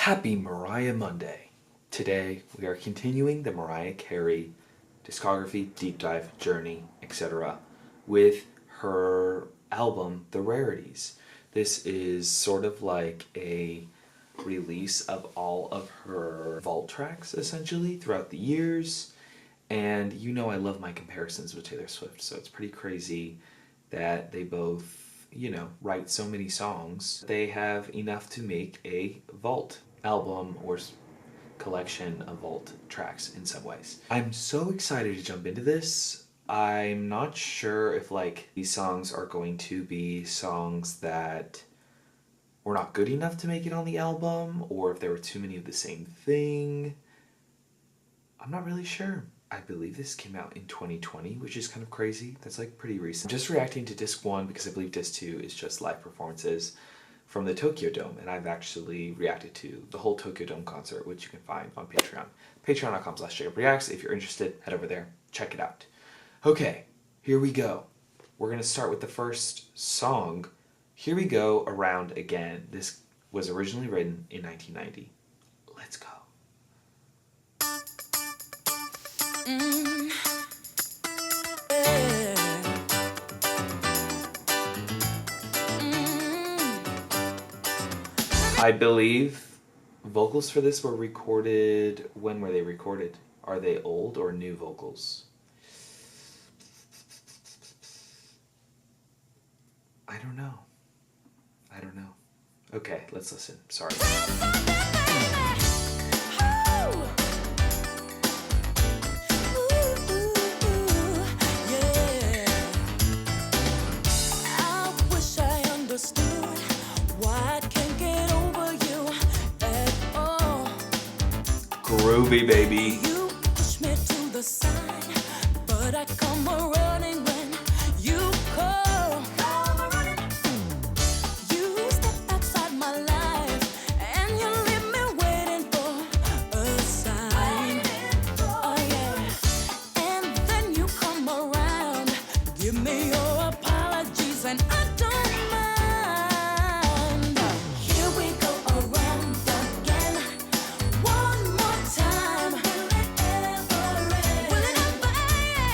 Happy Mariah Monday! Today we are continuing the Mariah Carey discography, deep dive, journey, etc. with her album, The Rarities. This is sort of like a release of all of her vault tracks, essentially, throughout the years. And you know I love my comparisons with Taylor Swift, so it's pretty crazy that they both, write so many songs. They have enough to make a vault album or collection of vault tracks in some ways. I'm so excited to jump into this. I'm not sure if these songs are going to be songs that were not good enough to make it on the album, or if there were too many of the same thing. I'm not really sure. I believe this came out in 2020, which is kind of crazy. That's pretty recent. I'm just reacting to disc 1 because I believe disc 2 is just live performances from the Tokyo Dome, and I've actually reacted to the whole Tokyo Dome concert, which you can find on Patreon. Patreon.com/JacobReacts. If you're interested, head over there, check it out. Okay, here we go. We're gonna start with the first song. Here we go, Around Again. This was originally written in 1990. Let's go. I believe vocals for this were recorded. When were they recorded? Are they old or new vocals? I don't know. Okay, let's listen. Sorry. Groovy, baby. You push me to the side, but I come running when you call. You step outside my life and you leave me waiting for a sign. Oh yeah. And then you come around, give me your apologies and I don't mind. Here we go around again. One more time. Will it ever end? Will it ever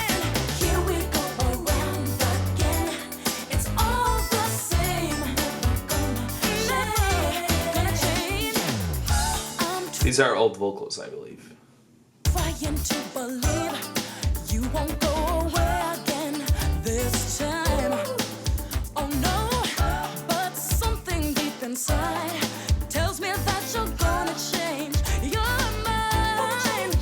end? Here we go around again. It's all the same. Never gonna change. I'm These are old vocals, I believe. trying to believe you won't go away again this time. Oh no, but something deep inside tells me that you're gonna change your mind.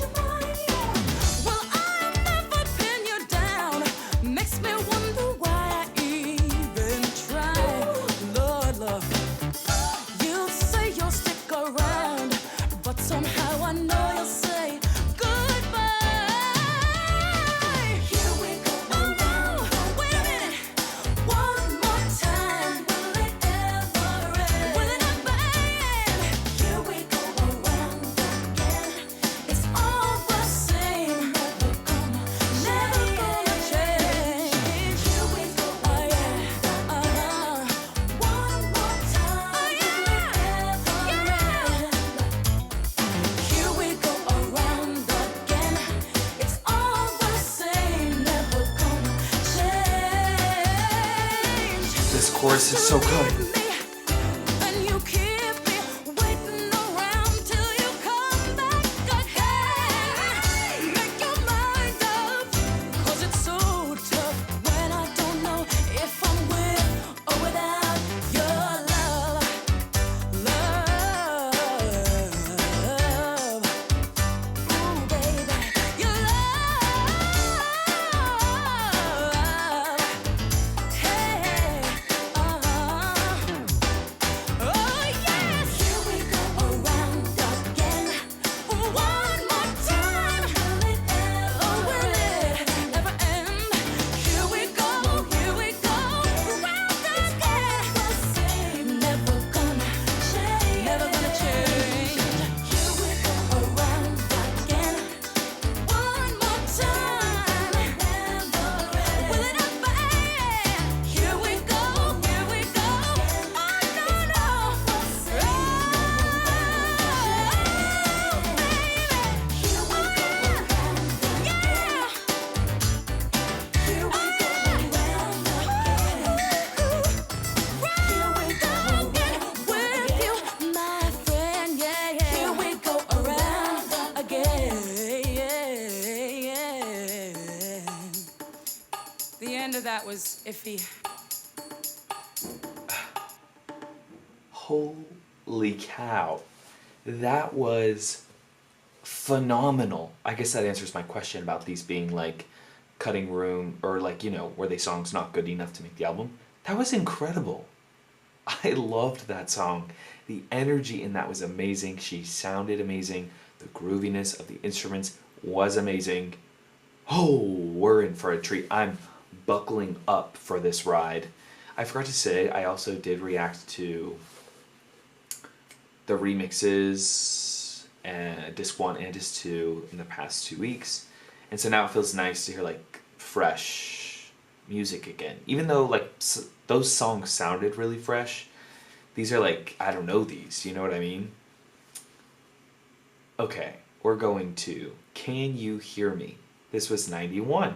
Well, I'll never pin you down. Makes me wonder why I even try. Lord, you say you'll stick around, but somehow I know you'll say goodbye. Here we go around. Wait a minute. One more time. Will it ever end? Will it ever end? Here we go around again. It's all the same. Never gonna change. Here we go around. One more time. Will it ever end? Here we go around again. It's all the same. Never gonna change. This chorus is so good. And you keep me waiting around till you come back again. Make your mind up, 'cause it's so tough when I don't know if I'm with or without your love. Ooh, baby, your love. Hey, of that was iffy. Holy cow. That was phenomenal. I guess that answers my question about these being like cutting room or like, were they songs not good enough to make the album? That was incredible. I loved that song. The energy in that was amazing. She sounded amazing. The grooviness of the instruments was amazing. Oh, we're in for a treat. I'm buckling up for this ride. I forgot to say, I also did react to the remixes, Disc 1 and Disc 2 in the past 2 weeks. And so now it feels nice to hear like fresh music again. Even though like those songs sounded really fresh, these are like, I don't know these, you know what I mean? Okay, we're going to Can You Hear Me? This was 91.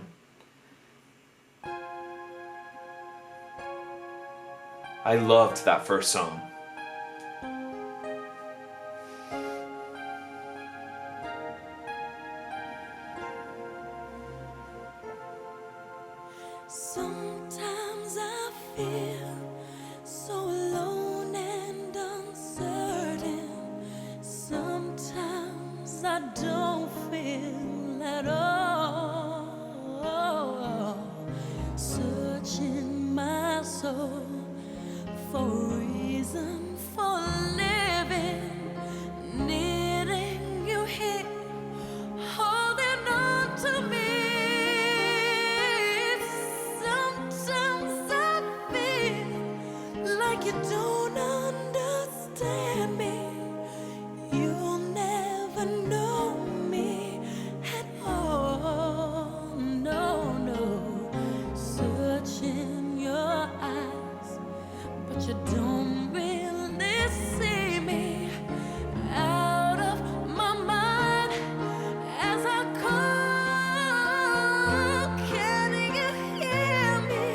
I loved that first song. Sometimes I feel so alone and uncertain. Sometimes I don't feel at all. Searching my soul for a reason for living, needing you here, holding on to me. Sometimes I feel like you don't understand me. You'll never know me at all. No, no. Searching your eyes, but you don't really see me. Out of my mind as I call. Can you hear me?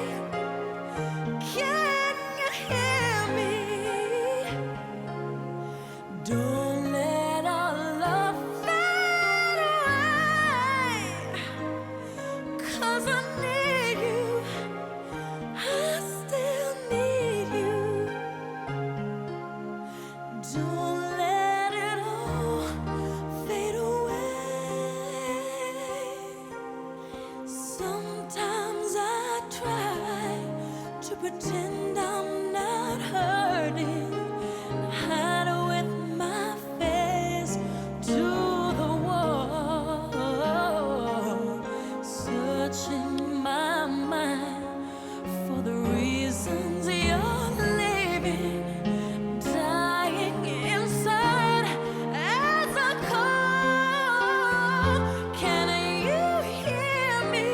Can you hear me? Don't let our love fade away, 'cause I need you. I still need you. Don't let it all fade away. Sometimes I try to pretend I'm not hurting, hide with my face to the wall, searching my mind for the reasons you're leaving, dying inside as I call. Can you hear me?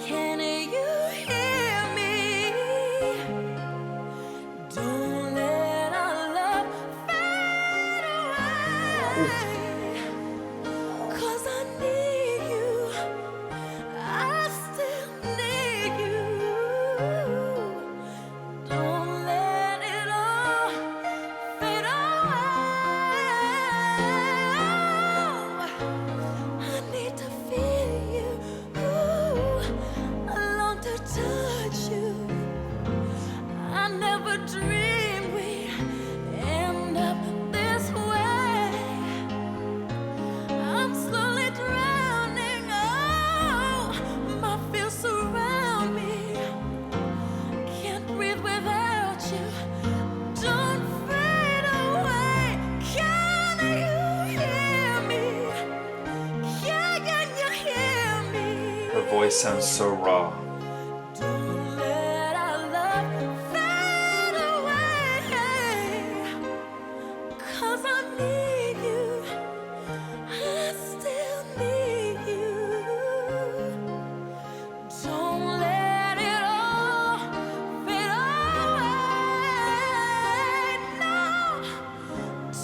Can you hear me? Don't let our love fade away, 'cause I need you. I still need you. Don't let it all fade away. I need to feel you. I long to touch you. I never dreamed we'd end up this way. I'm slowly drowning. Oh, my fears surround me. Can't breathe without you. Don't fade away. Can you hear me? Can you hear me? Her voice sounds so raw. Don't let our love fade away, 'cause I need you. I still need you. Don't let it all fade away. No,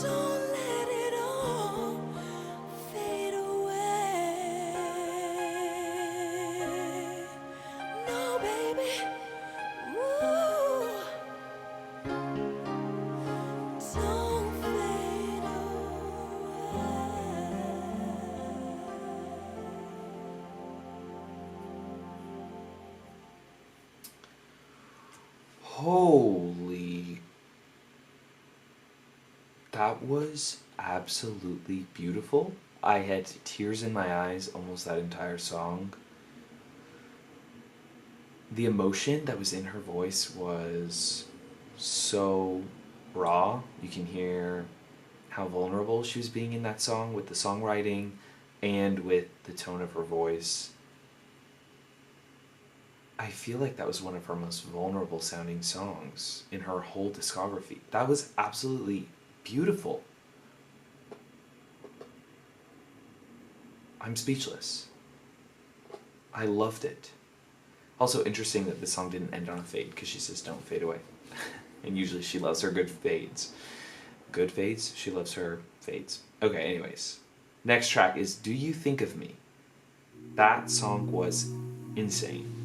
don't let it all fade away. Holy. That was absolutely beautiful. I had tears in my eyes almost that entire song. The emotion that was in her voice was so raw. You can hear how vulnerable she was being in that song with the songwriting and with the tone of her voice. I feel like that was one of her most vulnerable sounding songs in her whole discography. That was absolutely beautiful. I'm speechless. I loved it. Also interesting that the song didn't end on a fade, because she says don't fade away. And usually she loves her good fades. Good fades? She loves her fades. Okay, anyways. Next track is Do You Think of Me? That song was insane.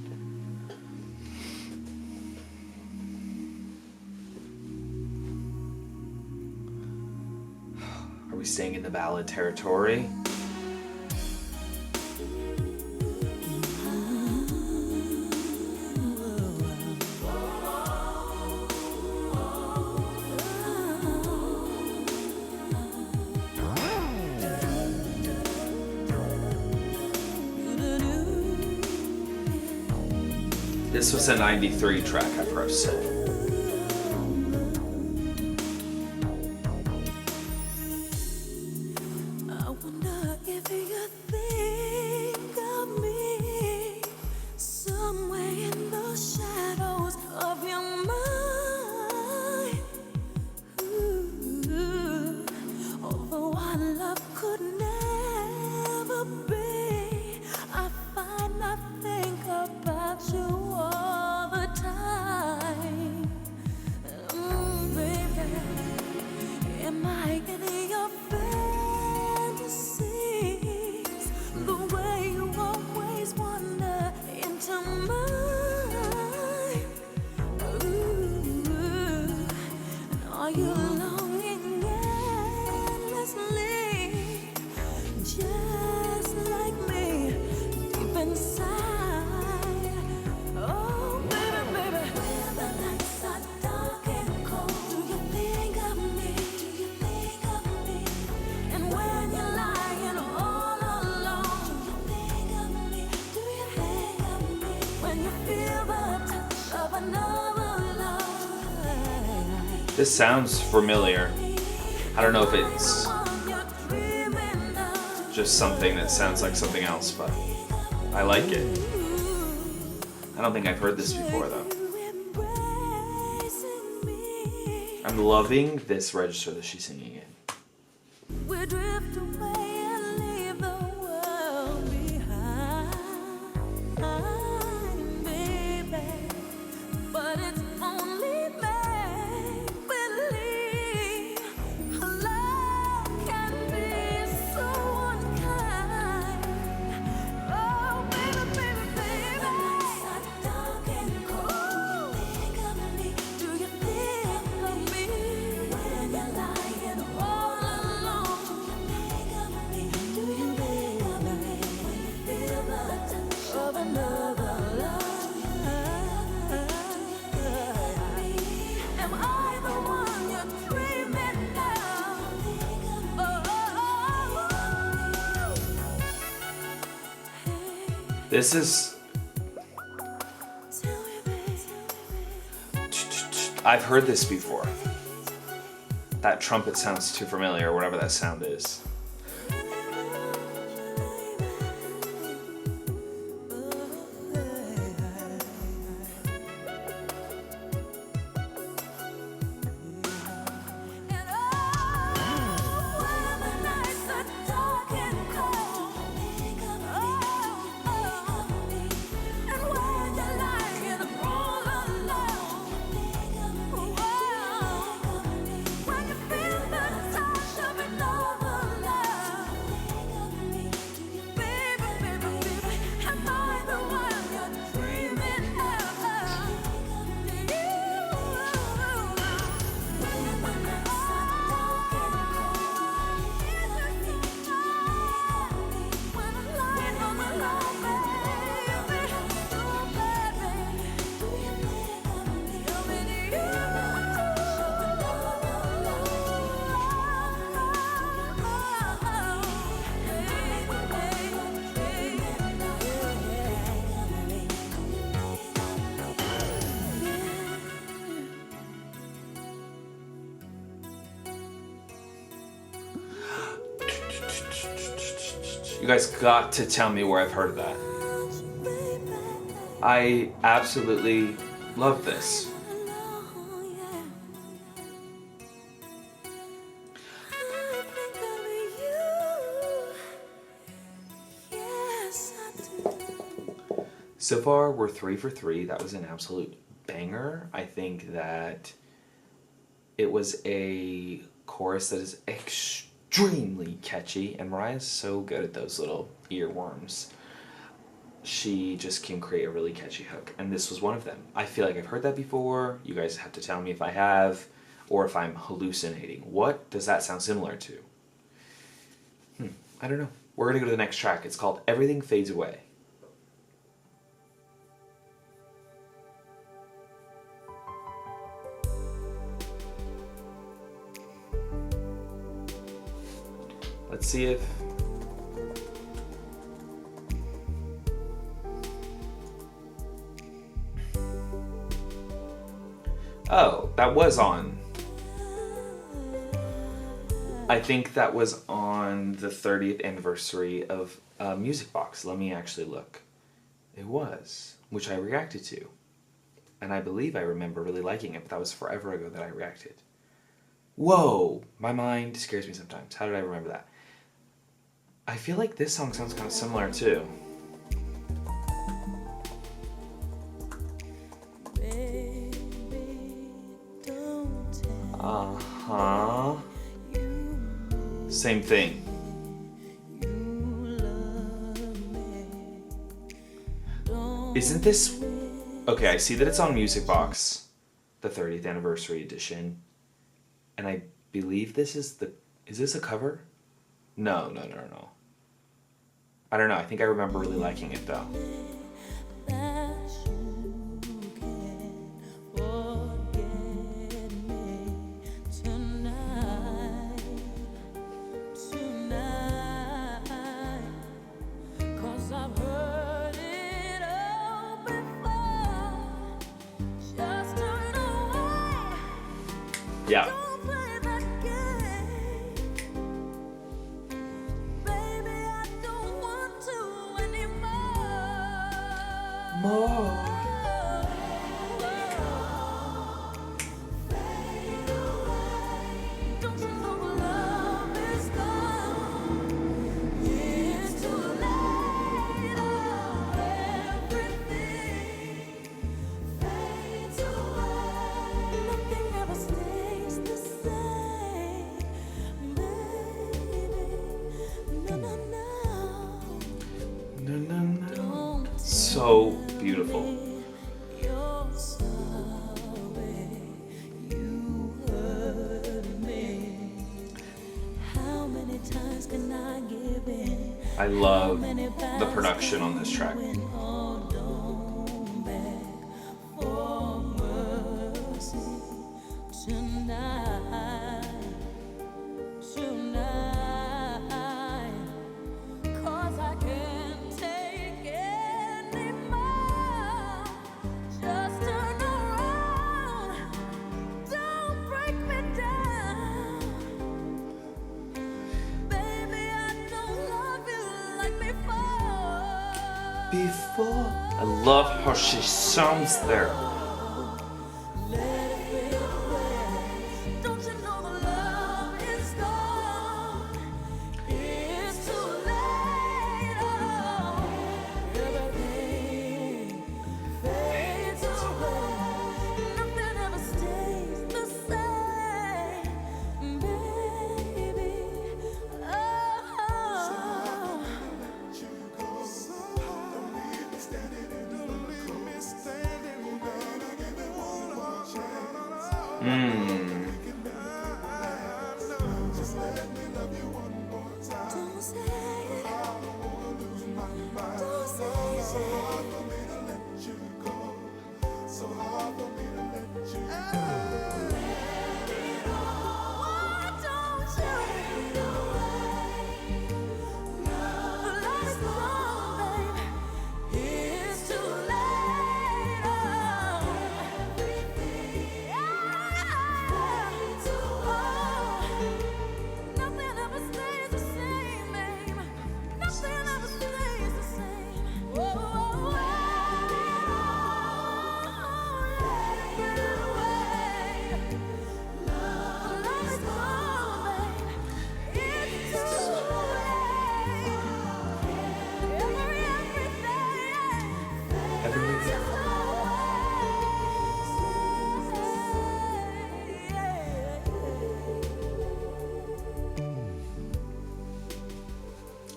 Are we staying in the ballad territory? This was a 93 track, I've heard said. I wonder if you think of me somewhere in the shadows of your mind. Ooh, although our love could never be, I find I think about you all the time. Baby, am I in your fantasies? The way you always wander into mine. Ooh, and are you longing endlessly, just like me, deep inside? Oh, baby, baby, when the nights are dark and cold, do you think of me? Do you think of me? And when you're lying all alone, do you think of me? Do you think of me? When you feel the touch of another love. This sounds familiar. I don't know if it's just something that sounds like something else, but I like it. I don't think I've heard this before, though. I'm loving this register that she's singing in. We drift away and leave the world behind, baby. But it's only make believe. Love can be so unkind. Oh, baby, baby, baby. The nights are dark and cold. Do you think of me? When you're lying all alone, do you think of me? When you feel the touch of another love. Am I the one you're dreaming of? Oh, This is... tell me, baby. I've heard this before. That trumpet sounds too familiar, or whatever that sound is. And oh, when the nights are dark and cold, and when you're lying all alone, when you feel the touch of another love. You guys got to tell me where I've heard that. I absolutely love this. So far, we're 3 for 3. That was an absolute banger. I think that it was a chorus that is extremely catchy, and Mariah's so good at those little earworms. She just can create a really catchy hook, and this was one of them. I feel like I've heard that before. You guys have to tell me if I have, or if I'm hallucinating. What does that sound similar to? I don't know. We're gonna go to the next track. It's called Everything Fades Away. Let's see if... Oh, that was on. I think that was on the 30th anniversary of Music Box. Let me actually look. It was, which I reacted to. And I believe I remember really liking it, but that was forever ago that I reacted. Whoa! My mind scares me sometimes. How did I remember that? I feel like this song sounds kind of similar too. Uh-huh. Same thing. Isn't this... Okay, I see that it's on Music Box, the 30th anniversary edition. And I believe this is the... Is this a cover? No. I don't know. I think I remember really liking it though. Yeah. So beautiful. I love the production on this track. Before. I love how she sounds there.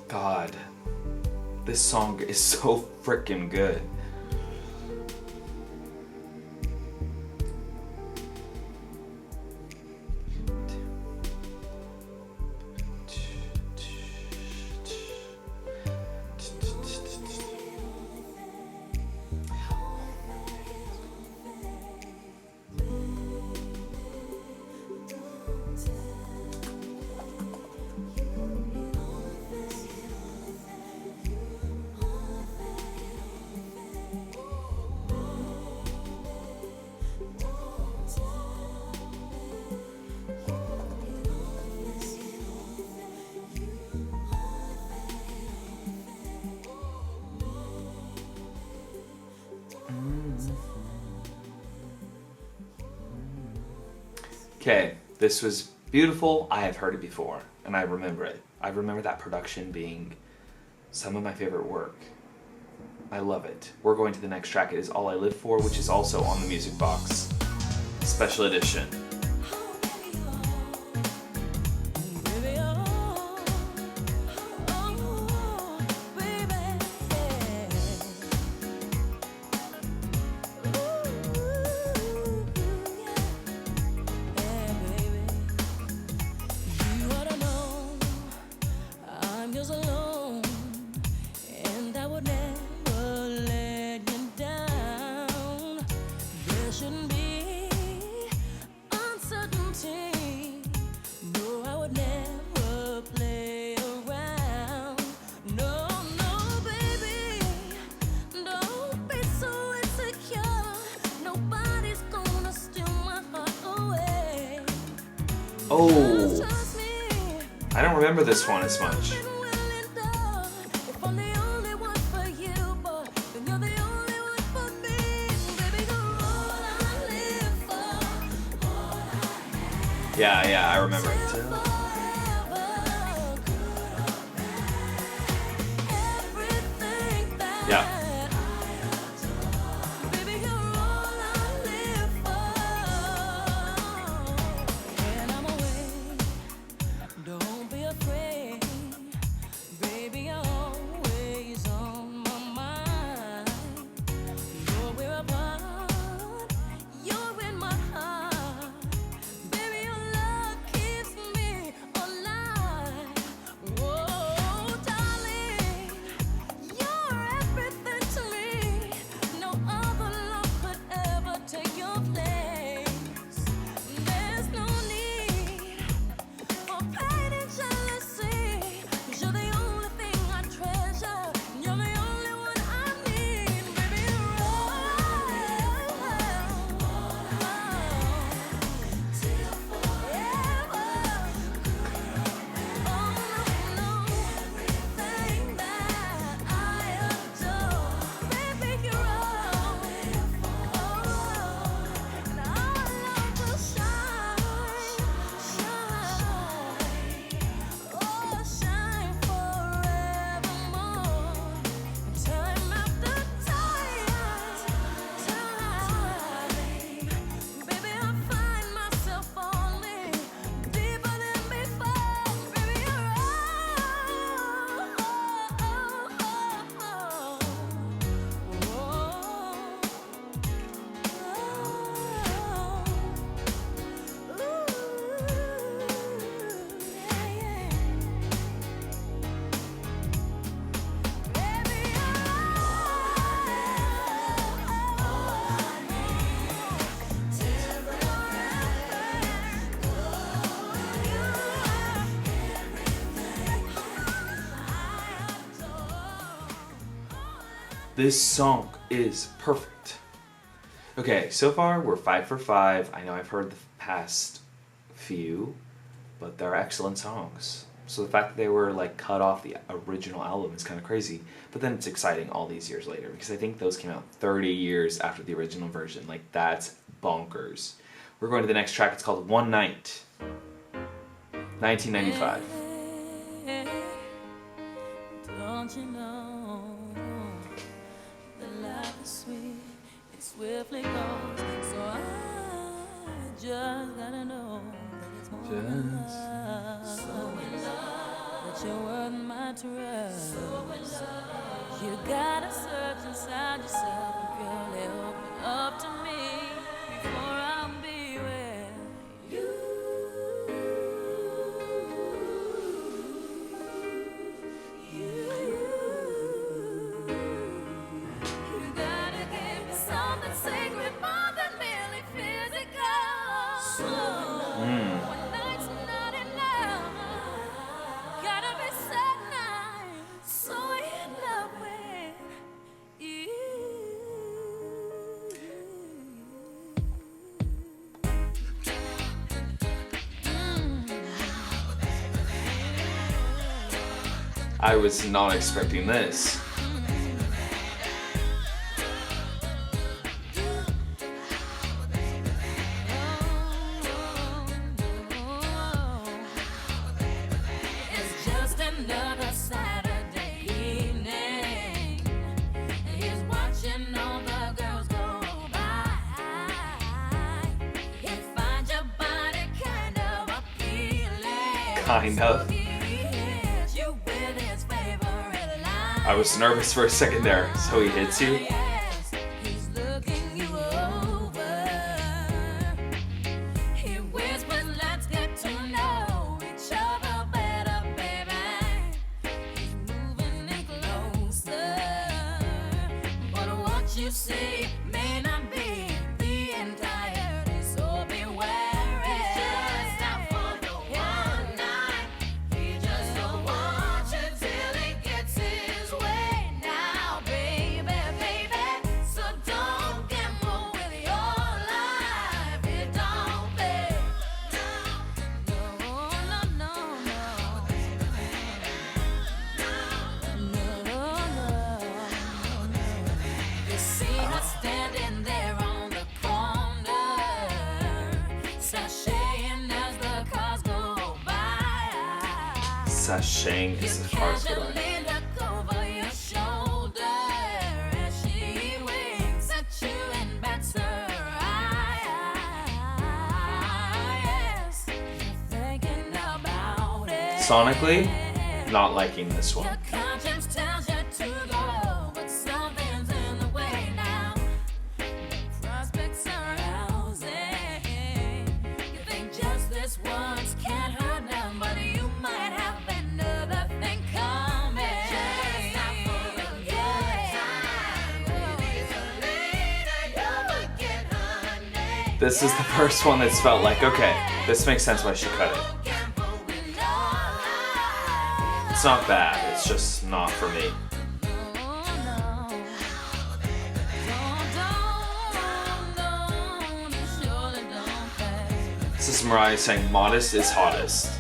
God, this song is so freaking good. Okay, this was beautiful. I have heard it before, and I remember it. I remember that production being some of my favorite work. I love it. We're going to the next track. It is All I Live For, which is also on the music box. Special edition. Oh, I don't remember this one as much. Yeah, I remember it. Yeah. This song is perfect. Okay, so far we're 5 for 5. I know I've heard the past few, but they're excellent songs. So the fact that they were like cut off the original album is kind of crazy. But then it's exciting all these years later because I think those came out 30 years after the original version. Like that's bonkers. We're going to the next track. It's called One Night, 1995. Don't you know that life is sweet, it swiftly goes. So I just gotta know that it's more than love. So in love that you're worth my not trust. You gotta search inside yourself and purely open up to me before I'll be where you. You gotta give me something sacred more than merely physical. One night's not enough. Gotta be so nice, so in love with you. I was not expecting this. It's just another Saturday evening. He's watching all the girls go by. He finds your body kind of appealing. Kind of. He hits you with his favorite line. I was nervous for a second there. So he hits you? Yes, he's looking you over. He whispers, let's get to know each other better, baby. He's moving in closer. But what you see may not be the entirety, so beware. He's just out for the one night. He just don't want you till he gets his way now, baby, baby. So don't gamble with your life. It don't pay. No, no, no, no. No, no. You see her standing there on the corner, sashaying as the cars go by. Sashaying You is the cars go by. casually look over your shoulder as she winks at you and bats her eyes. You're thinking about it. Sonically, not liking this one. Your conscience tells you to go, but something's in the way now. The prospects are housing. You think just this once can't hurt them, but you might have another thing coming. Just stop for a good time. Maybe later you'll forget her name. This is the first one that's felt like, okay, this makes sense why she cut it. Gamble with your life. It's not bad, it's just not for me. This is Mariah saying modest is hottest.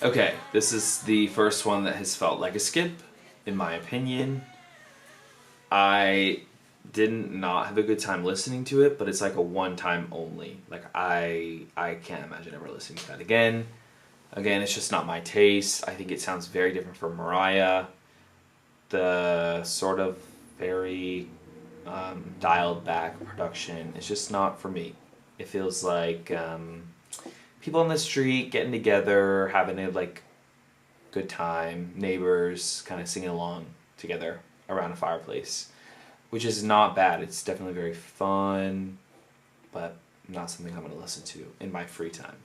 Okay, this is the first one that has felt like a skip, in my opinion. I didn't not have a good time listening to it, but it's like a one time only. Like I can't imagine ever listening to that again. Again, it's just not my taste. I think it sounds very different from Mariah. The sort of very dialed back production is just not for me. It feels like people on the street getting together, having a like good time, neighbors kind of singing along together around a fireplace, which is not bad. It's definitely very fun, but not something I'm going to listen to in my free time.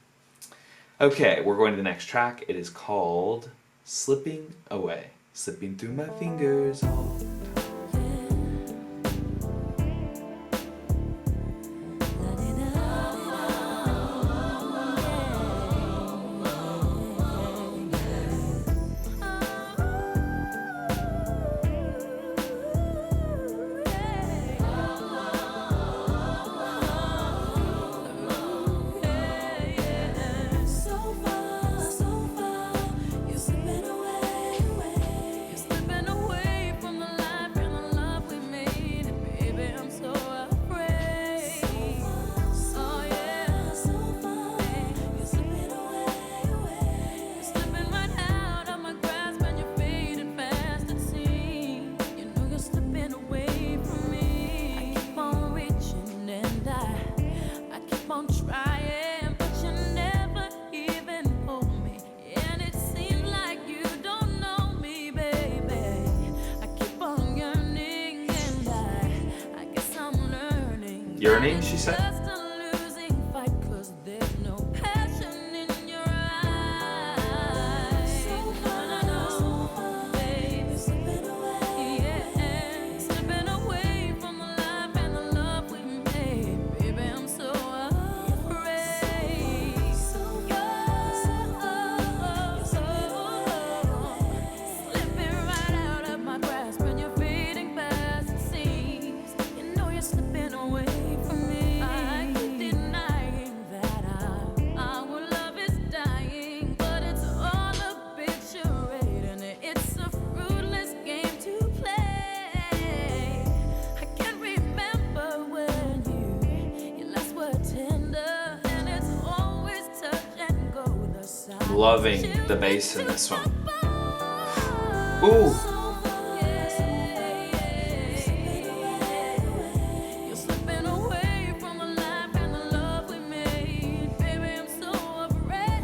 Okay, we're going to the next track. It is called Slipping Away. Slipping through my fingers all the time. Yearning, she said. Just a losing fight 'cause there's no passion in your eyes. So far, baby, slipping away. Yeah, slipping away from the life and the love we made. Baby, I'm so afraid. Slipping right out of my grasp and you're fading fast, it seems. You know you're slipping away from me. I keep denying that our love is dying, but it's all a big charade and it's a fruitless game to play. I can't remember when you last were tender, and it's always touch and go. The side Loving the bass in this one. Ooh. You're slipping away from the life and the love we made. Baby, I'm so afraid.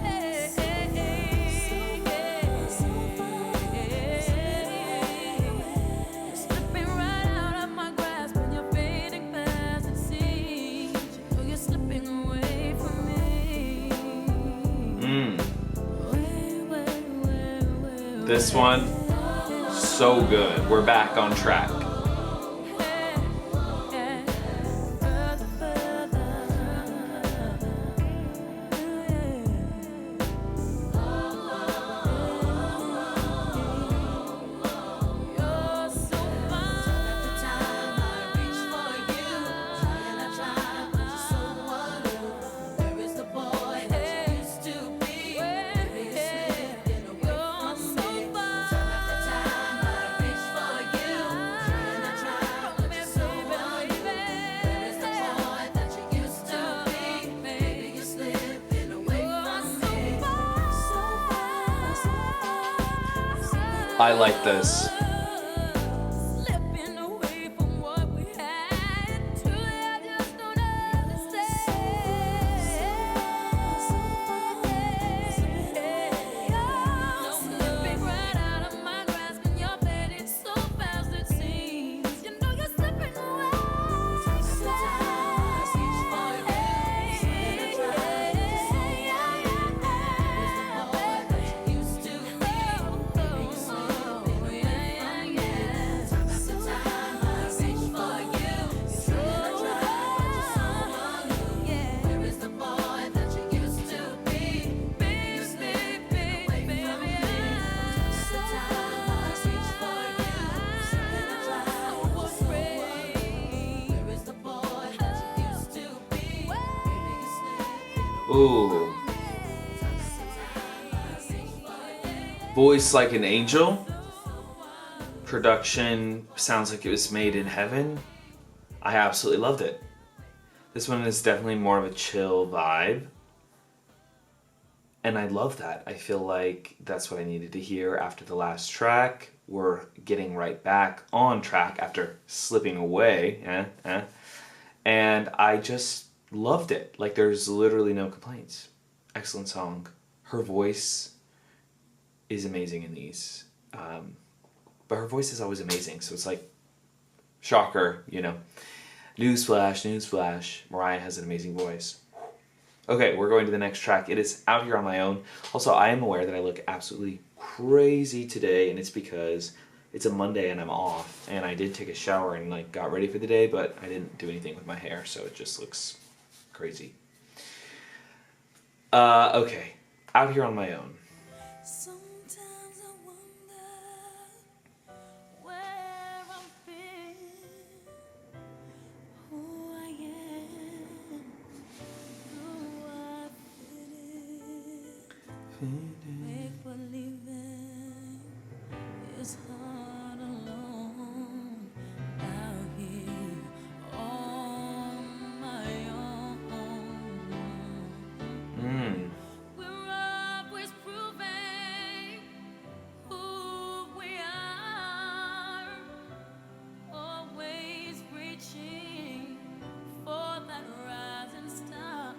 You're slipping right out of my grasp and you're fading fast, it seems. You know you're slipping away from me. This one, so good. We're back on track. I like this. Slipping away from what we had. Truly, I just don't understand. Slipping right out of my grasp and you're fading so fast it seems. You know you're slipping away. Sometimes reach for used to be. Ooh. Voice like an angel. Production sounds like it was made in heaven. I absolutely loved it. This one is definitely more of a chill vibe. And I love that. I feel like that's what I needed to hear after the last track. We're getting right back on track after slipping away. And I just loved it. Like, there's literally no complaints. Excellent song. Her voice is amazing in these. But her voice is always amazing. So it's like, shocker, you know. Newsflash, newsflash. Mariah has an amazing voice. Okay, we're going to the next track. It is Out Here on My Own. Also, I am aware that I look absolutely crazy today, and it's because it's a Monday and I'm off. And I did take a shower and like got ready for the day, but I didn't do anything with my hair, so it just looks crazy. Okay, Out Here on My Own. Sometimes I wonder where I've been, who I am, who I fit in. Make believing is hard alone out here on my own. We're always proving who we are, always reaching for that rising star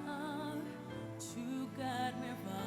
to guide me far.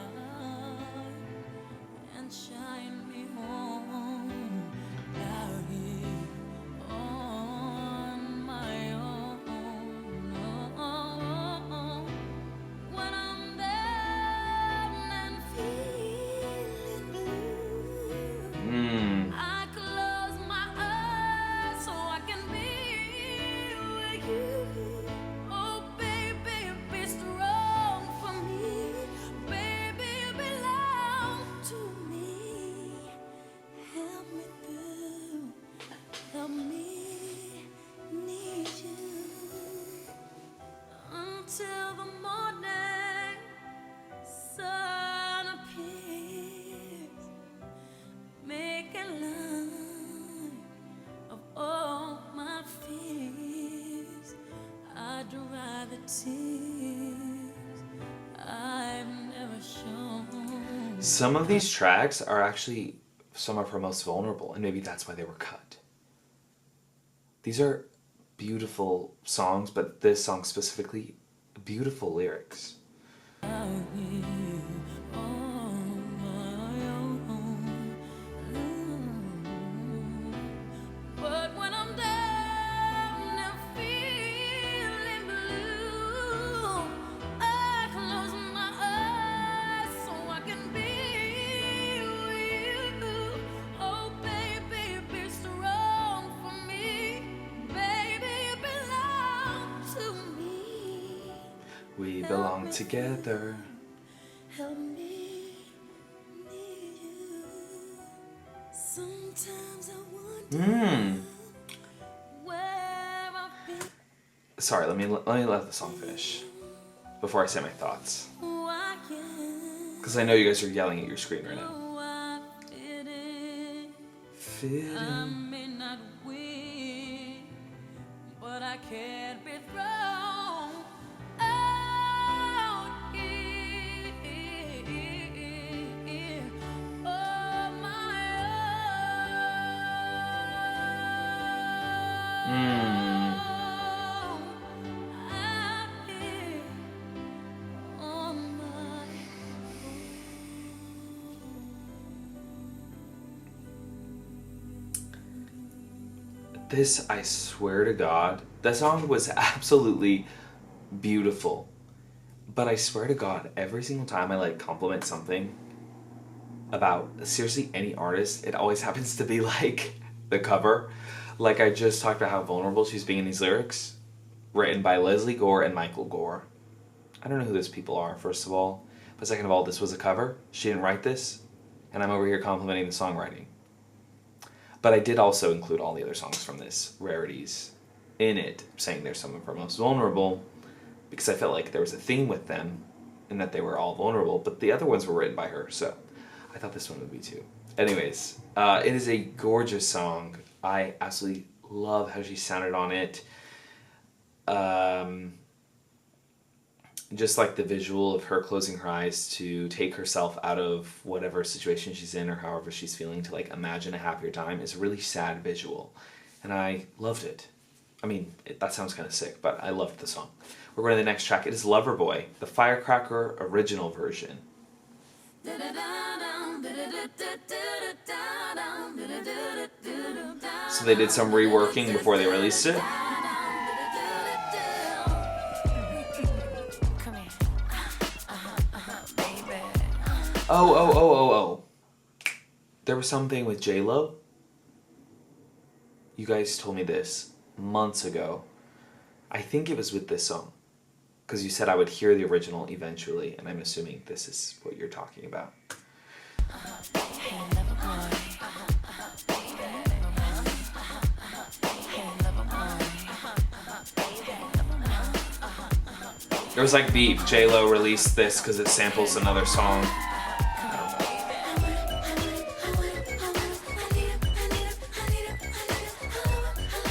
I've never shown. Some of these tracks are actually some of her most vulnerable, and maybe that's why they were cut. These are beautiful songs, but this song specifically, beautiful lyrics. But when I'm down and feeling blue, I close my eyes so I can be with you. Oh, baby, be strong for me. Baby, you belong to me. We belong together. Help me need you. Sometimes I wonder where I've been. Sorry, let me let the song finish before I say my thoughts, Why can't because I know you guys are yelling at your screen right now. I fit in? Fit I in. may not win, but I can't be thrown out here on my own. Out here on my This, I swear to God, that song was absolutely beautiful. But I swear to God, every single time I like compliment something about seriously any artist, it always happens to be like the cover. Like I just talked about how vulnerable she's being in these lyrics, written by Leslie Gore and Michael Gore. I don't know who those people are, first of all. But second of all, this was a cover. She didn't write this. And I'm over here complimenting the songwriting. But I did also include all the other songs from this, Rarities, in it, saying they're some of her most vulnerable, because I felt like there was a theme with them, and that they were all vulnerable, but the other ones were written by her, so I thought this one would be too. Anyways, it is a gorgeous song. I absolutely love how she sounded on it. Just like the visual of her closing her eyes to take herself out of whatever situation she's in or however she's feeling to like imagine a happier time is a really sad visual. And I loved it. I mean, that sounds kind of sick, but I loved the song. We're going to the next track. It is Loverboy, the Firecracker original version. So they did some reworking before they released it. Oh. There was something with J-Lo. You guys told me this months ago. I think it was with this song. Because you said I would hear the original eventually, and I'm assuming this is what you're talking about. There was like beef. J-Lo released this because it samples another song.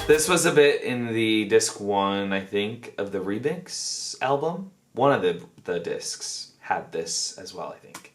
This was a bit in the disc 1, I think, of the remix album. One of the discs had this as well, I think.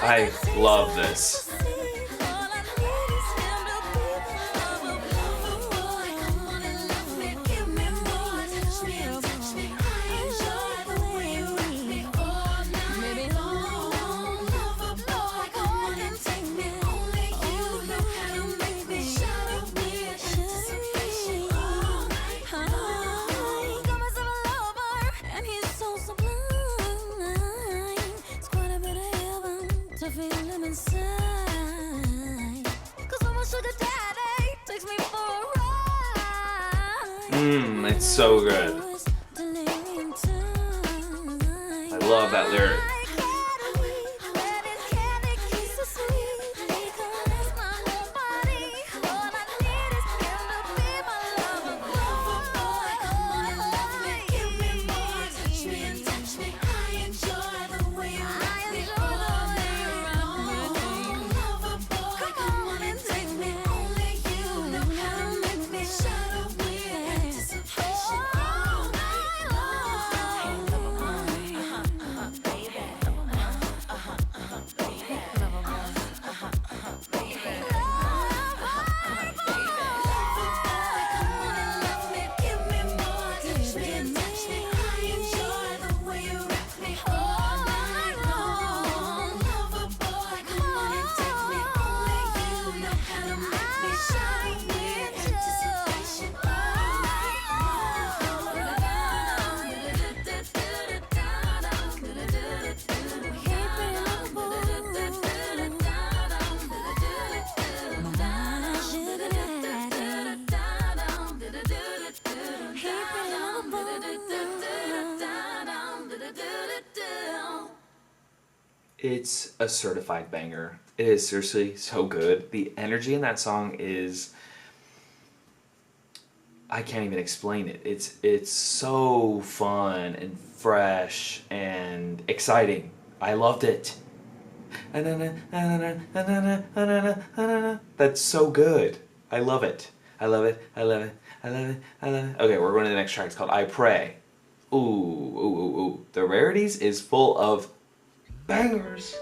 I love this. To feel him inside. 'Cause I'm a sugar daddy. It's so good. I love that lyric. It's a certified banger. It is seriously so good. The energy in that song is, I can't even explain it. It's so fun and fresh and exciting. I loved it. That's so good. I love it. I love it. I love it. I love it. I love it. Okay, we're going to the next track. It's called I Pray. Ooh, ooh, ooh, ooh. The Rarities is full of bangers.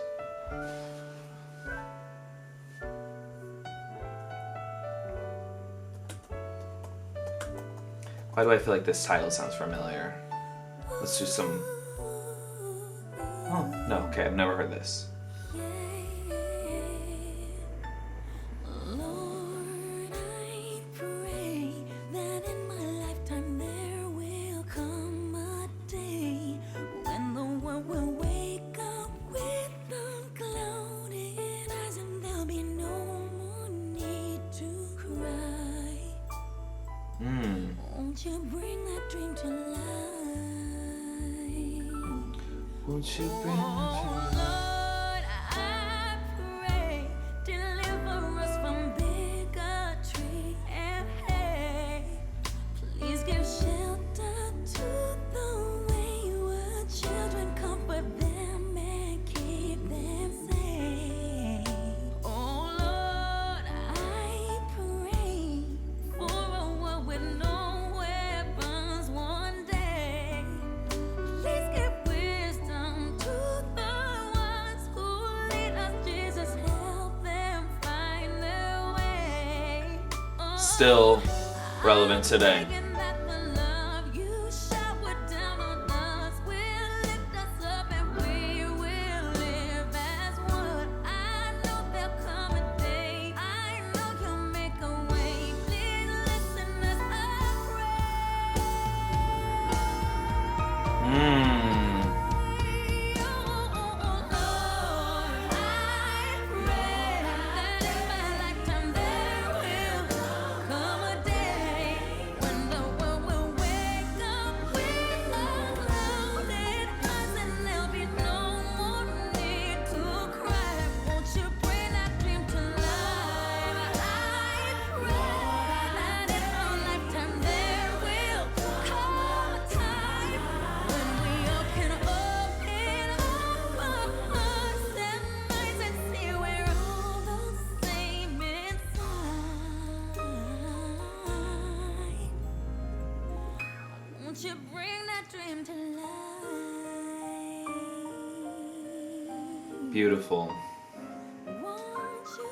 Why do I feel like this title sounds familiar? Let's do some... Oh, no, okay, I've never heard this. Lord, I pray that in my lifetime there will come a day when the world will wake up with unclouded eyes and there'll be no more need to cry. Won't you bring that dream to life? Won't you bring that dream? Lord, I pray, deliver us from bigotry and hate. Please give shelter to the wayward children, comfort them and keep them safe. Oh Lord, I pray for a world with no weapons one day. Please give wisdom to the ones who lead us, Jesus, help them find their way. Still relevant today. Thinking that the love you shower down on us will lift us up and we will live as one. I know there'll come a day, I know you'll make a way. Please listen as I pray. Oh Lord, I pray that in my lifetime there will come a day when the world will wake up with unclouded eyes and there'll be no more need to cry. Won't you bring that dream to life? I pray that in our lifetime there will come a time when we all can open up our hearts and minds and see we're all the same inside. Won't you bring that dream to life? Beautiful. Won't you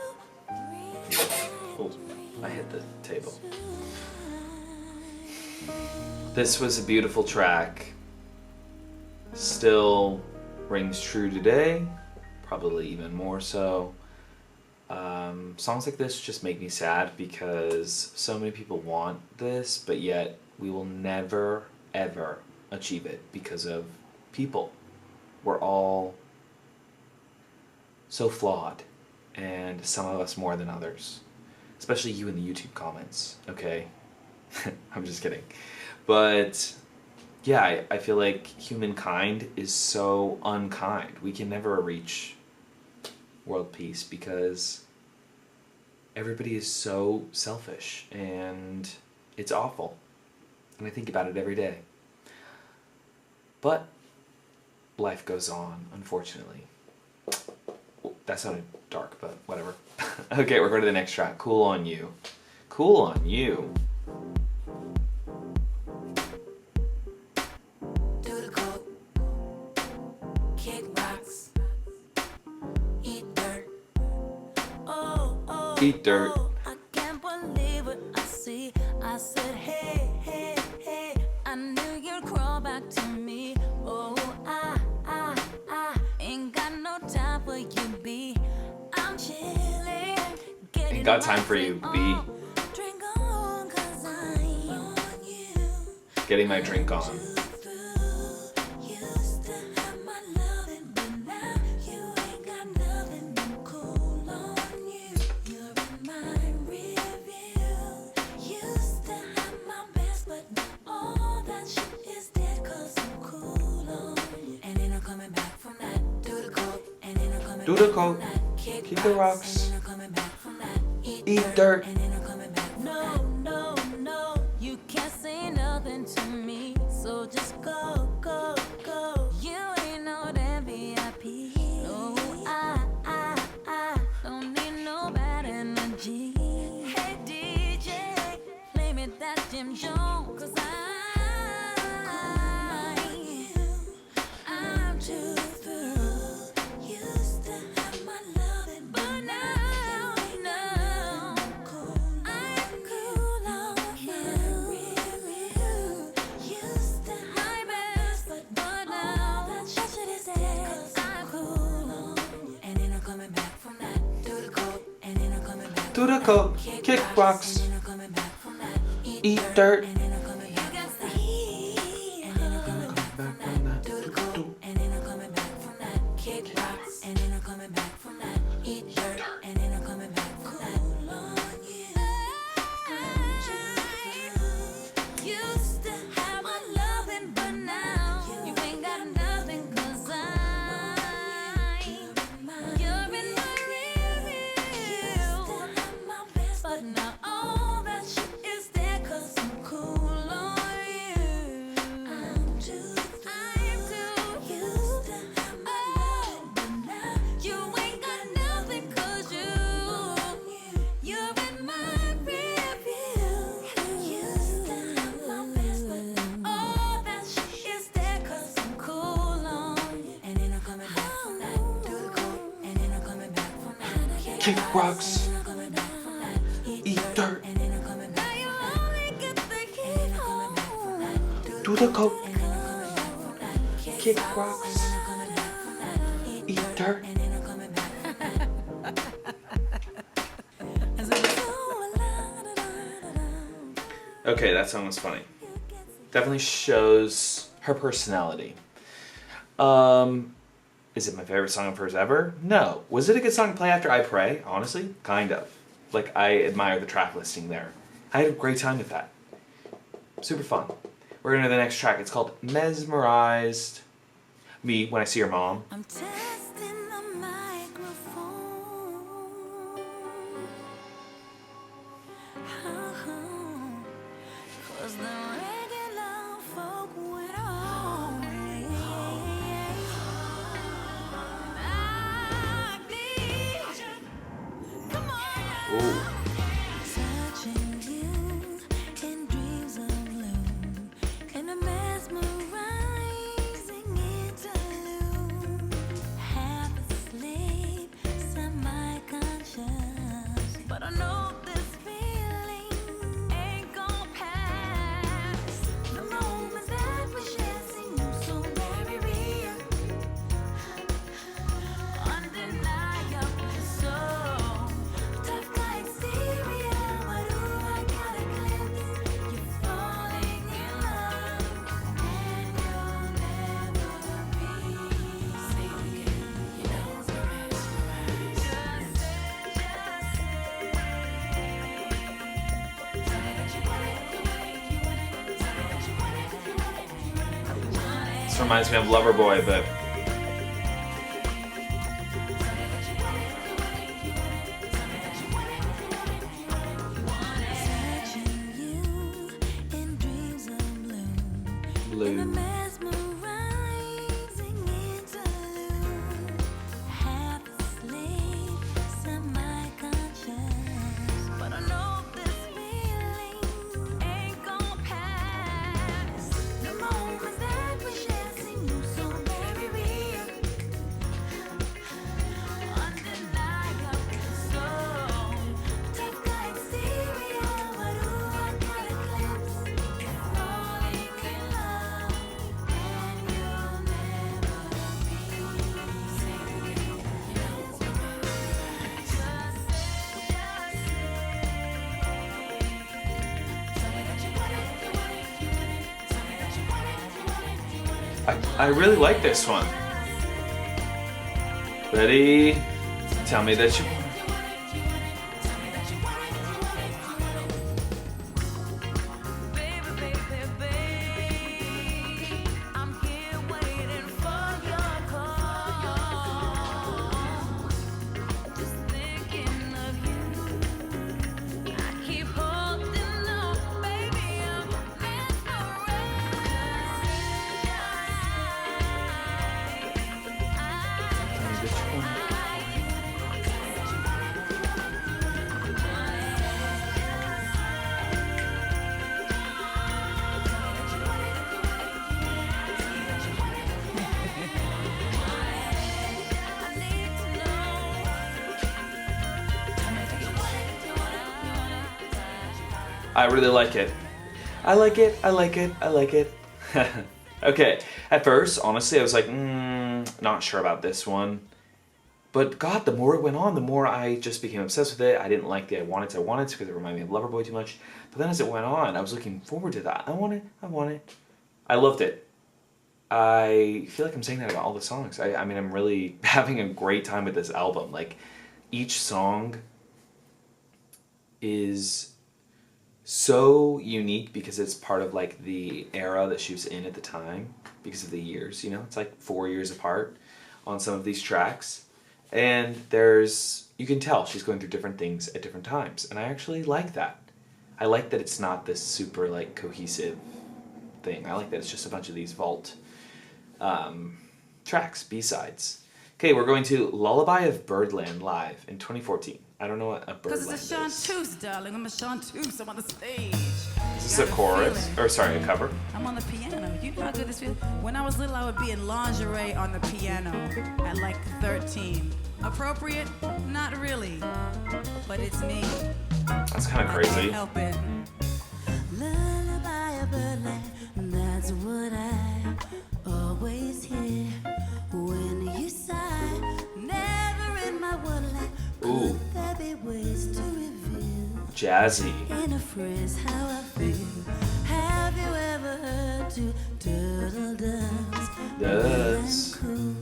bring that Oh, I hit the table. to This was a beautiful track. Still rings true today, probably even more so. Songs like this just make me sad because so many people want this, but yet we will never, ever achieve it because of people. We're all so flawed, and some of us more than others. Especially you in the YouTube comments, okay? I'm just kidding. But yeah, I feel like humankind is so unkind. We can never reach world peace because everybody is so selfish and it's awful. And I think about it every day. But life goes on, unfortunately. That sounded dark, but whatever. Okay, we're going to the next track. Cool on You. Cool on You. Do the coke, kick rocks, eat dirt. Oh, Eat dirt. I can't believe what I see. I said, hey, hey, hey. I knew you'd crawl back to me. Oh, I ain't got no time for you, B. I'm chilling. Ain't got time for you, B. Drink on, 'cause I'm on you. Getting my drink on. Used to have my loving, but now you ain't got nothing. I'm cool on you. You're in my review. Used to have my best, but now all that shit is dead 'cause I'm cool on you. And then I'm coming back from that. Do the coke, and then I'm coming Do back the coke, from that. kick the rocks, and then I'm coming back from that. eat dirt. And then I'm coming back. No, no, no. You can't say nothing to me. So just go, go, go. You ain't no damn VIP. No, I don't need no bad energy. Hey DJ, play me that Jim Jones. 'Cause I'm too through. Used to have my loving, but now, no. I'm cool on you. Used to have my best, but now that shit is dead. 'Cause I'm cool on you. And then I'm coming back from that. Do the coke, and then I'm coming back. Do the coke, kick rocks, And then I'm coming back from that. eat dirt. And then I'm coming back from that. And then I'm coming back from that. Do the coke, and then I'm coming back from that. Kick rocks, and then I'm coming back from that. Eat dirt, and then I'm coming back from that. Cool on you. Used to have my loving, but now you ain't got nothing 'cause you're in my review. But now all that shit is dead 'cause I'm cool on you. I'm too used to have my loving, but now you ain't got nothing 'cause you're in my review. Used to have my best, but all that shit is dead 'cause I'm cool on you. And then I'm coming back from that. Do the coke, and then I'm coming back from that. Kick rocks, And then I'm coming back from that. eat dirt. And then I'm coming back. Now you only get the heat home. Do the coke, And then I'm coming back from that. kick rocks, And then I'm coming back from that. eat dirt. And then I'm coming back from that. Okay, that song was funny. Definitely shows her personality. Is it my favorite song of hers ever? No. Was it a good song to play after I Pray? Honestly, kind of. Like, I admire the track listing there. I had a great time with that. Super fun. We're going to the next track. It's called Mesmerized. Me, When I See Your Mom. I'm testing the microphone. 'Cause the regular folk went home. I need you. Come on. Ooh. Touching you in dreams of blue, in a mesmerizing interlude. Half asleep, semi-conscious, but I know this feeling ain't gon' pass. The moment that we share seems so very real, undeniable, so tough like steel. This reminds me of Loverboy, but blue. I really like this one. Ready? Tell me that you. I really like it. I like it, I like it, I like it. Okay, at first, honestly, I was like, not sure about this one. But God, the more it went on, the more I just became obsessed with it. I didn't like the I Want It because it reminded me of Loverboy too much. But then as it went on, I was looking forward to that. I want it, I want it. I loved it. I feel like I'm saying that about all the songs. I mean, I'm really having a great time with this album. Like, each song is so unique because it's part of like the era that she was in at the time because of the years, you know? It's like 4 years apart on some of these tracks. And you can tell she's going through different things at different times. And I actually like that. I like that it's not this super like cohesive thing. I like that it's just a bunch of these vault tracks, B-sides. Okay, we're going to Lullaby of Birdland live in 2014. I don't know what a Birdland is. Because it's a chanteuse, darling. I'm a chanteuse. I'm on the stage. Is this a chorus? Or sorry, a cover? I'm on the piano. You know how good this feels? When I was little, I would be in lingerie on the piano at like 13. Appropriate? Not really. But it's me. That's kind of crazy. I can't help it. Lullaby of Birdland, that's what I always hear when you sigh. Never in my wonderland could there be ways to reveal Jazzy. in a phrase how I feel. Have you ever heard two turtle doves Doves. coo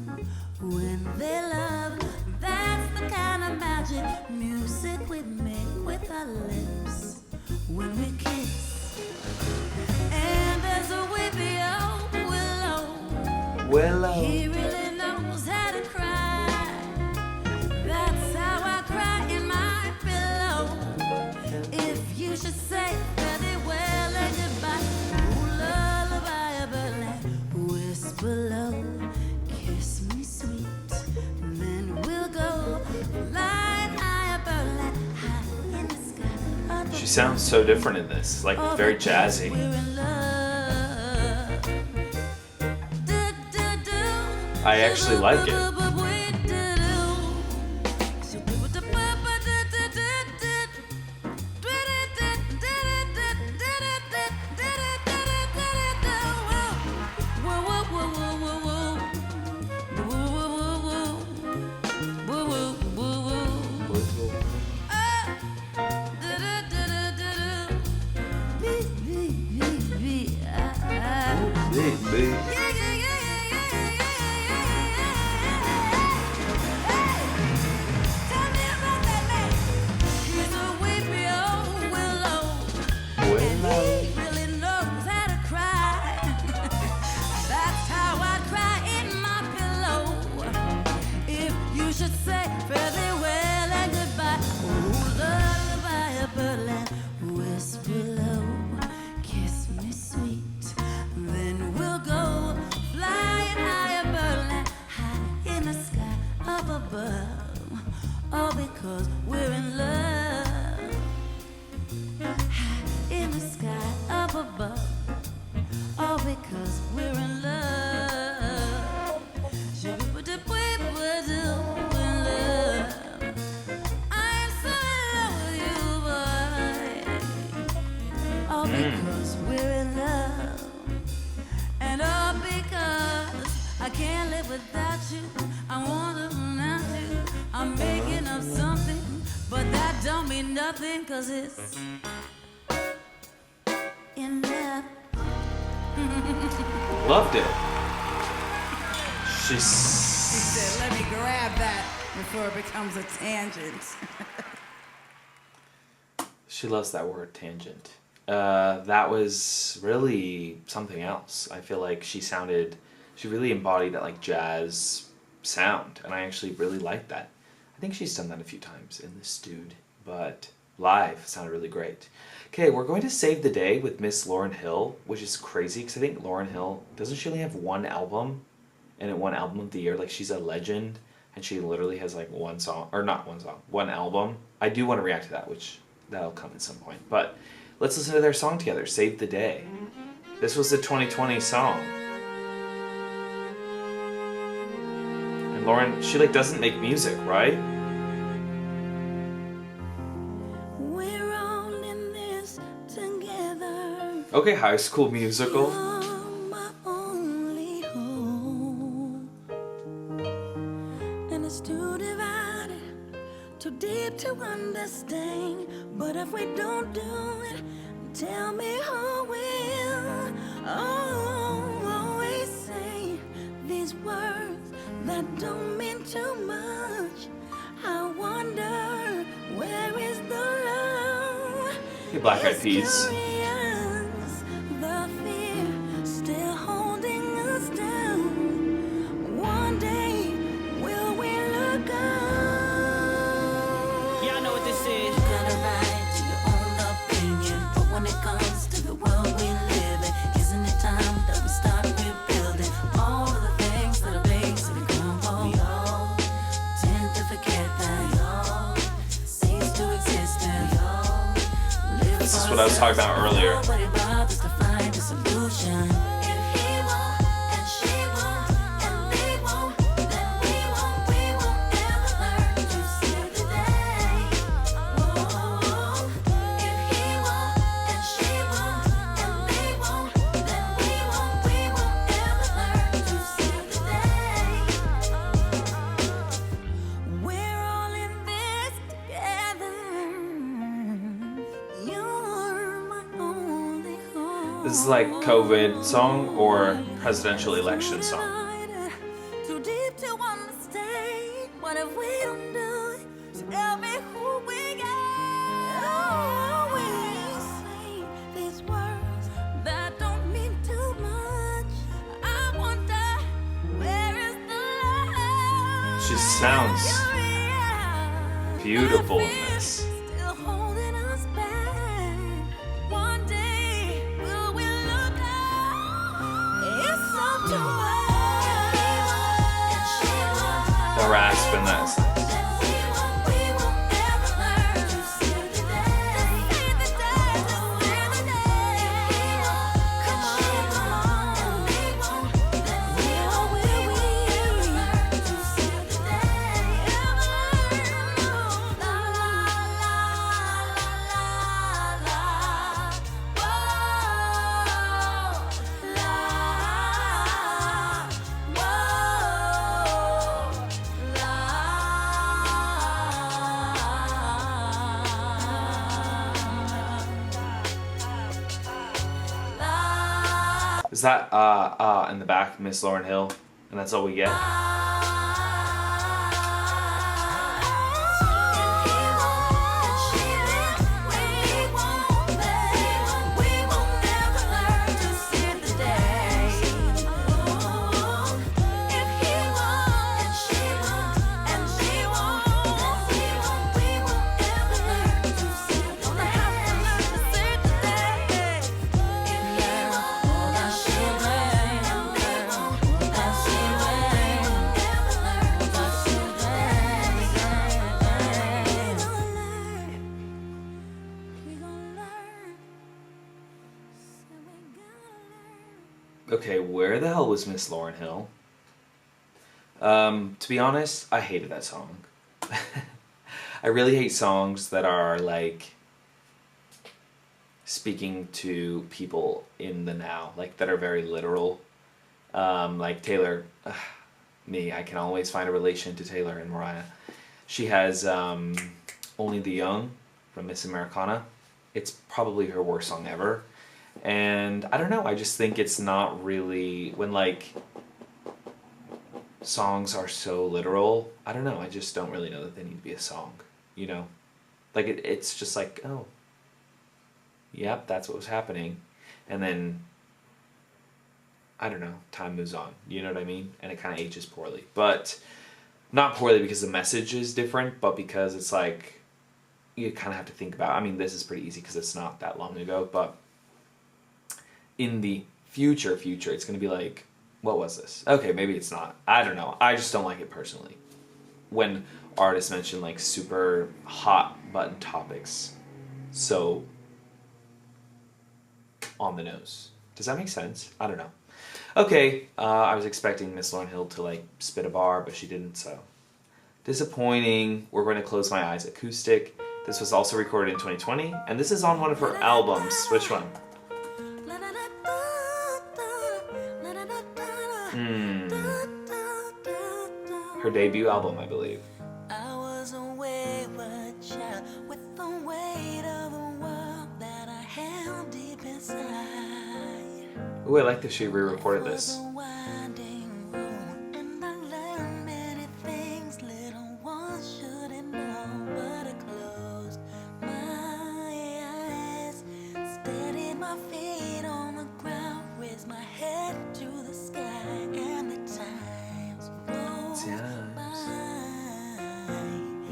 when they love? That's the kind of magic music we make with our lips when we kiss. And there's a weepy old willow. Willow. He really knows how to cry. That's how I cry in my pillow. If you should say very well and goodbye. Ooh, lullaby of Birdland, whisper low, kiss me sweet. Then we'll go flying high above Birdland, high in the sky. She sounds so different in this, like very jazzy. We're in love. Do-do-do. I actually like it. in love. High in the sky up above. All because we're in love. Sugar put the way we're in love. I'm so in love with you, boy. All because we're in love. And all because I can't live without you. I want to not you. I'm making up something, but that don't mean nothing, cause it's in love. Loved it. He said, let me grab that before it becomes a tangent. She loves that word, tangent. That was really something else. I feel like she really embodied that like jazz sound, and I actually really liked that. I think she's done that a few times in this dude, but live sounded really great. Okay, we're going to save the day with Miss Lauryn Hill, which is crazy because I think Lauryn Hill, doesn't she only have one album, and it won album of the year? Like, she's a legend, and she literally has like one song, or not one song, one album. I do want to react to that, which that'll come at some point. But let's listen to their song together, Save the Day. This was the 2020 song. And Lauryn, she like doesn't make music, right? We're all in this together. Okay, High School Musical. You're my only hope. And it's too divided, too deep to understand. But if we don't do it, tell me who will. Oh, always say these words that don't mean too much. I wonder, where is the love? Hey, Black Eyed It's Peas. curious, the fear still holding us down. One day, will we look up? Y'all know what this is. You got a right to your own opinion, but when it comes to the world we live in, isn't it time that we start rebuilding all of the things that are basically gone? We all tend to forget that we all cease to exist, and we all live. This is what I was talking about earlier. Nobody bothers to find a solution. If he won't, and she won't, and they won't, then we won't ever learn to save the day. Oh, if he won't, and she won't, and they won't, then we won't ever learn to save the day. We're all in this together. You're my only hope. This is like COVID song or presidential election song. Too deep to understand. What if we don't do it? Tell me who we got. Always say these words that don't mean too much. I wonder, where is the love? She sounds beautiful in this. Still holding us back. One day, will we look up? It's up to us. The rasp in that is nice. We won't ever learn to save the day. Save the day, save the day. Come on, we won't, then we will learn to save the day. La la la la, whoa, Is that in the back, Miss Lauryn Hill? And that's all we get? Okay, where the hell was Miss Lauryn Hill? To be honest, I hated that song. I really hate songs that are like speaking to people in the now, like that are very literal. Like Taylor, me, I can always find a relation to Taylor and Mariah. She has Only the Young from Miss Americana. It's probably her worst song ever. And I don't know, I just think it's not really, when like songs are so literal, I don't know, I just don't really know that they need to be a song, you know? Like it's just like, oh, yep, that's what was happening. And then, I don't know, time moves on, you know what I mean? And it kind of ages poorly. But not poorly because the message is different, but because it's like, you kind of have to think about, I mean, this is pretty easy because it's not that long ago, but in the future, it's going to be like, what was this? Okay, maybe it's not. I don't know. I just don't like it personally. When artists mention like super hot button topics, so on the nose. Does that make sense? I don't know. Okay, I was expecting Miss Lauryn Hill to like spit a bar, but she didn't, so disappointing. We're going to Close My Eyes acoustic. This was also recorded in 2020, and this is on one of her albums. Which one? Her debut album, I believe. I was a wayward child with the weight of the world that I held deep inside. Ooh, I like that she re-recorded this. It was a winding road, and I learned many things little ones shouldn't know. But I closed my eyes, steadied my feet on the ground, raised my head to the sky, and the times rolled by.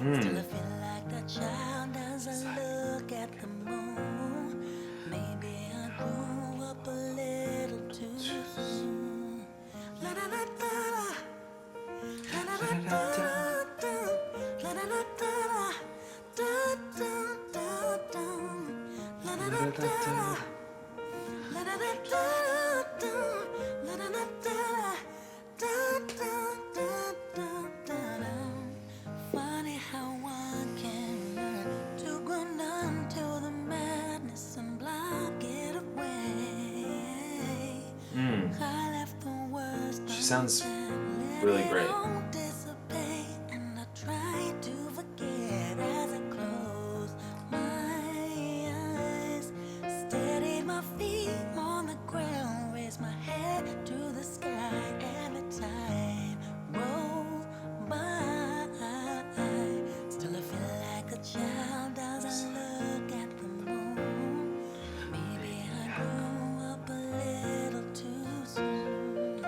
Still I feel like a child as I look at the moon. Maybe I grew up a little too soon. La da da da da, la da da da da, la da da da da, da da da da, la da da da, la da da da, la da da da, da da da da. Funny how one can learn to go numb to the madness and block it away. I left the worst. She sounds really great. Dissipate, and I try to forget as I close my eyes, steadied my feet on the ground, raised my head to the sky, and the time rolled by. Still I feel like a child as I look at the moon. Maybe I grew up a little too soon.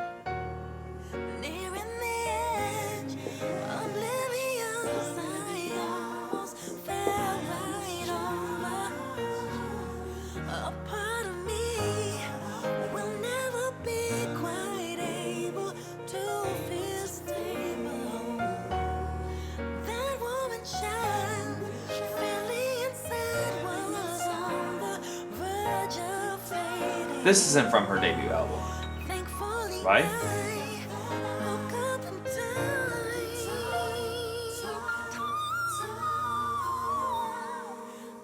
Nearing the edge, oblivious, I almost fell right over. A part of me will never be quite able to feel stable. That woman child, feeling inside, was on the verge of fading. This isn't from her debut album. Thankfully, Right? I woke up in time.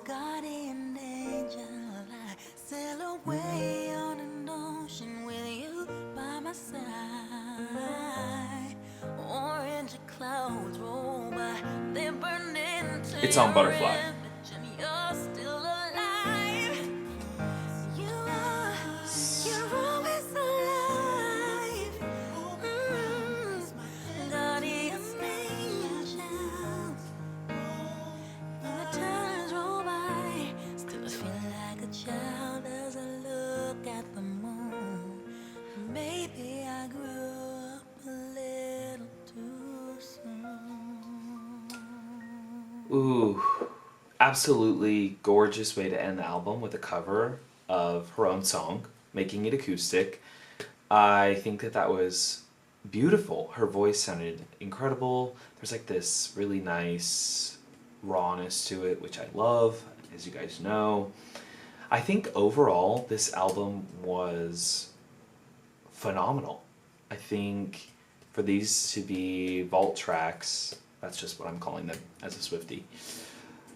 Guardian angel, I sail away on an ocean with you by my side. Orange clouds roll by, they burn into It's on your Butterfly. image, and you're still alive. You're always alive. Guardian angels. When the times roll by, still I feel like a child as I look at the moon. Maybe I grew up a little too soon. Ooh, absolutely gorgeous way to end the album with a cover of her own song, making it acoustic. I think that was beautiful. Her voice sounded incredible. There's like this really nice rawness to it, which I love, as you guys know. I think overall this album was phenomenal. I think for these to be vault tracks, that's just what I'm calling them as a Swiftie,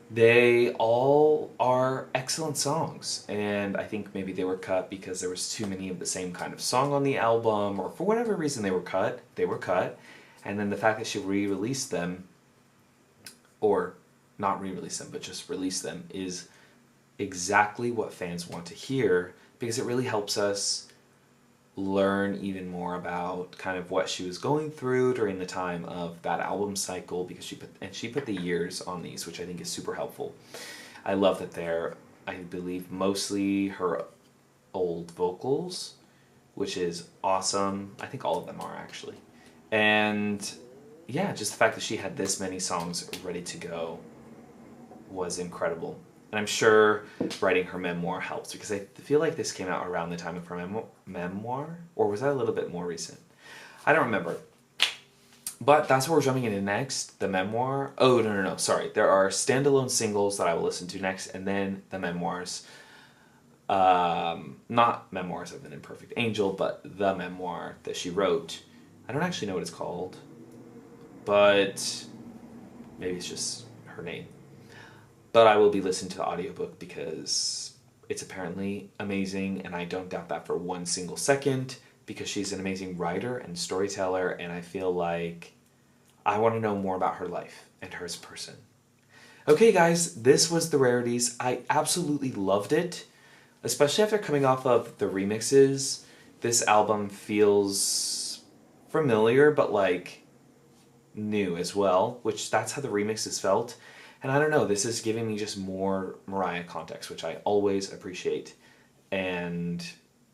they all are excellent songs, and I think maybe they were cut because there was too many of the same kind of song on the album, or for whatever reason they were cut, and then the fact that she re-released them, or not re-release them, but just release them, is exactly what fans want to hear, because it really helps us learn even more about kind of what she was going through during the time of that album cycle, because she put the years on these, which I think is super helpful. I love that they're, I believe, mostly her old vocals, which is awesome. I think all of them are, actually. And yeah, just the fact that she had this many songs ready to go was incredible. And I'm sure writing her memoir helps, because I feel like this came out around the time of her memoir, or was that a little bit more recent? I don't remember. But that's what we're jumping into next, the memoir. Oh, no, sorry. There are standalone singles that I will listen to next, and then the memoirs. Not Memoirs of an Imperfect Angel, but the memoir that she wrote. I don't actually know what it's called, but maybe it's just her name. But I will be listening to the audiobook because it's apparently amazing, and I don't doubt that for one single second, because she's an amazing writer and storyteller, and I feel like I want to know more about her life and her as a person. Okay, guys, this was the Rarities. I absolutely loved it, especially after coming off of the remixes. This album feels familiar, but like new as well, which that's how the remixes felt. And I don't know, this is giving me just more Mariah context, which I always appreciate. And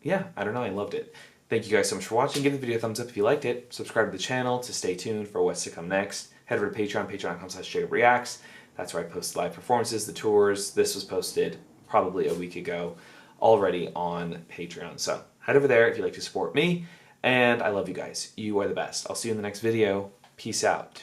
yeah, I don't know, I loved it. Thank you guys so much for watching. Give the video a thumbs up if you liked it. Subscribe to the channel to stay tuned for what's to come next. Head over to Patreon, patreon.com/JacobReacts. That's where I post live performances, the tours. This was posted probably a week ago already on Patreon. So head over there if you'd like to support me. And I love you guys. You are the best. I'll see you in the next video. Peace out.